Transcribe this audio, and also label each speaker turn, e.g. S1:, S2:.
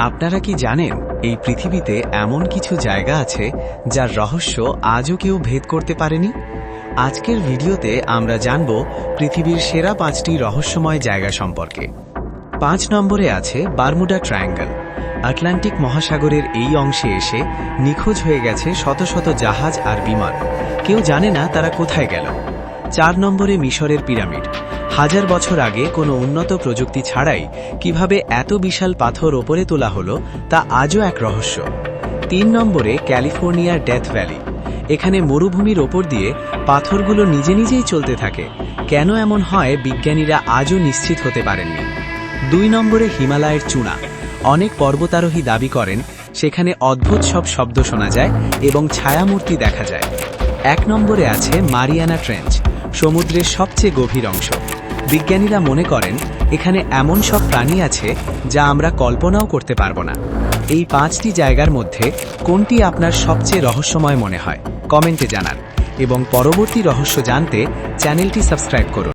S1: আপনারা কি জানেন এই পৃথিবীতে এমন কিছু জায়গা আছে যার রহস্য আজও কেউ ভেদ করতে পারেনি? আজকের ভিডিওতে আমরা জানব পৃথিবীর সেরা 5টি রহস্যময় জায়গা সম্পর্কে। 5 নম্বরে আছে বারমুডা ট্রায়াঙ্গল। আটলান্টিক মহাসাগরের এই অংশে এসে নিখোঁজ হয়ে গেছে শত শত জাহাজ আর বিমান। কেউ জানে না তারা কোথায় গেল। 4 নম্বরে মিশরের পিরামিড। হাজার বছর আগে কোনো উন্নত প্রযুক্তি ছাড়াই কিভাবে এত বিশাল পাথর ওপরে তোলা হলো তা আজও এক রহস্য। 3 নম্বরে ক্যালিফোর্নিয়ার ডেথ ভ্যালি। এখানে মরুভূমির ওপর দিয়ে পাথরগুলো নিজে নিজেই চলতে থাকে। কেন এমন হয় বিজ্ঞানীরা আজও নিশ্চিত হতে পারেননি। 2 নম্বরে হিমালয়ের চূড়া। অনেক পর্বতারোহী দাবি করেন সেখানে অদ্ভুত সব শব্দ শোনা যায় এবং ছায়ামূর্তি দেখা যায়। 1 নম্বরে আছে মারিয়ানা ট্রেঞ্চ, সমুদ্রের সবচেয়ে গভীর অংশ। বিজ্ঞানীরা মনে করেন এখানে এমন সব প্রাণী আছে যা আমরা কল্পনাও করতে পারব না। এই 5টি জায়গার মধ্যে কোনটি আপনার সবচেয়ে রহস্যময় মনে হয় কমেন্টে জানান এবং পরবর্তী রহস্য জানতে চ্যানেলটি সাবস্ক্রাইব করুন।